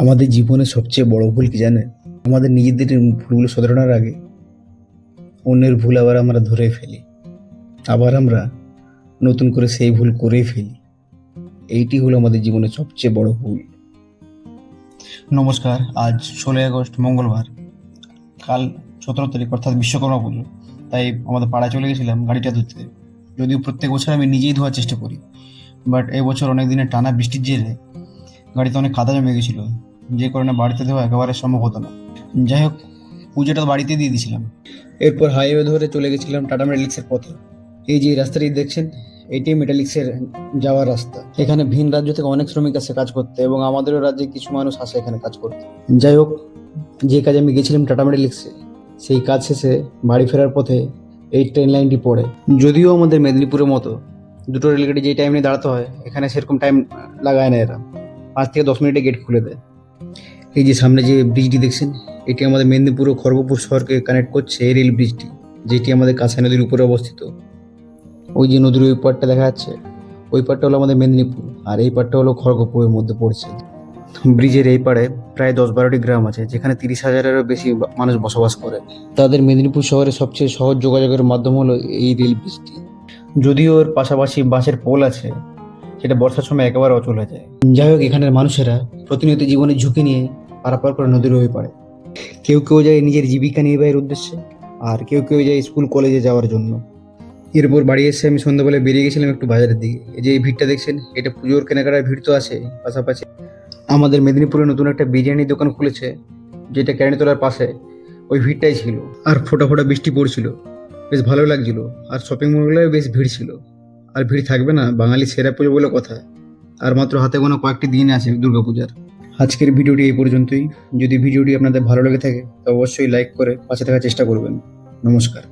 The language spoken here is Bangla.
আমাদের জীবনের সবচেয়ে বড় ভুল কি জানেন? আমাদের নিজেদের ভুলগুলো শোধরানোর আগে অন্যের ভুল আবার আমরা ধরে ফেলি, আবার আমরা নতুন করে সেই ভুল করেই ফেলি। এইটি হলো আমাদের জীবনের সবচেয়ে বড় ভুল। নমস্কার। আজ 16 আগস্ট মঙ্গলবার। কাল 17 তারিখ অর্থাৎ বিশ্বকর্মা পুজো। তাই আমাদের পাড়ায় চলে গেছিলাম গাড়িটা ধুতে। যদিও প্রত্যেক বছর আমি নিজেই ধোয়ার চেষ্টা করি, বাট এই বছর অনেক দিনের টানা বৃষ্টির জেরে গাড়িতে অনেক কাদা জমে গেছিলো, যে কারণে বাড়িতে ধোয়া একেবারে সম্ভব হতো না। যাই হোক, পুজোটা তো বাড়িতে দিয়ে দিয়েছিলাম। এরপর হাইওয়ে ধরে চলে গেছিলাম টাটা মেটালিক্সের পথে। এই যে রাস্তাটি দেখছেন, এটি মেটালিক্সের যাওয়ার রাস্তা। এখানে ভিন রাজ্য থেকে অনেক শ্রমিক আসে কাজ করতে, এবং আমাদেরও রাজ্যে কিছু মানুষ আসে এখানে কাজ করতে। যাই হোক, যে কাজে আমি গেছিলাম টাটা মেটালিক্সে, সেই কাজ শেষে বাড়ি ফেরার পথে এই ট্রেন লাইনটি পড়ে। যদিও আমাদের মেদিনীপুরের মতো দুটো রেলগাড়ি যেই টাইম নিয়ে দাঁড়াতে হয়, এখানে সেরকম টাইম লাগায় না এরা। 5 থেকে 10 মিনিটে গেট খুলে দেয়। এই যে সামনে যে ব্রিজটি দেখছেন, এটি আমাদের মেদিনীপুর ও খড়গপুর শহরকে কানেক্ট করছে, এই রেল ব্রিজটি, যেটি আমাদের কাঁসাই নদীর উপরে অবস্থিত। ওই যে নদীর ওই পাড়টা দেখা যাচ্ছে, ওই পাড়টা হলো আমাদের মেদিনীপুর, আর এই পাড়টা হলো খড়গপুরের মধ্যে পড়ছে। ব্রিজের এই পাড়ে প্রায় 10-12টি গ্রাম আছে, যেখানে 30,000-এরও বেশি মানুষ বসবাস করে। তাদের মেদিনীপুর শহরের সবচেয়ে সহজ যোগাযোগের মাধ্যম হলো এই রেল ব্রিজটি। যদিও ওর পাশাপাশি বাসের পোল আছে, সেটা বর্ষার সময় একেবারে অচল হয়ে যায়। যাই হোক, এখানের মানুষেরা প্রতিনিয়ত জীবনের ঝুঁকি নিয়ে পারাপার করে নদীর ওই পারে। কেউ কেউ যায় নিজের জীবিকা নির্বাহের উদ্দেশ্যে, আর কেউ কেউ যায় স্কুল কলেজে যাওয়ার জন্য। এরপর বাড়ি এসে আমি সন্ধ্যাবেলা বেরিয়ে গেছিলাম একটু বাজারের দিকে। এই যে এই ভিড়টা দেখছেন, এটা পুজোর কেনাকাটার ভিড় তো আছে, পাশাপাশি আমাদের মেদিনীপুরে নতুন একটা বিরিয়ানির দোকান খুলেছে, যেটা ক্যারানিতলার পাশে। ওই ভিড়টাই ছিল, আর ফোঁটা ফোঁটা বৃষ্টি পড়ছিল, বেশ ভালো লাগছিল। আর শপিং মলগুলোয় বেশ ভিড় ছিল। আর ভিড় থাকবে না, বাঙালি সেরা পুজো বলে কথা। আর মাত্র হাতে গোনা কয়েকটি দিন আছে দুর্গাপূজার। আজকের ভিডিওটি এই পর্যন্তই। যদি ভিডিওটি আপনাদের ভালো লেগে থাকে, তো অবশ্যই লাইক করে পাশে থাকার চেষ্টা করবেন। নমস্কার।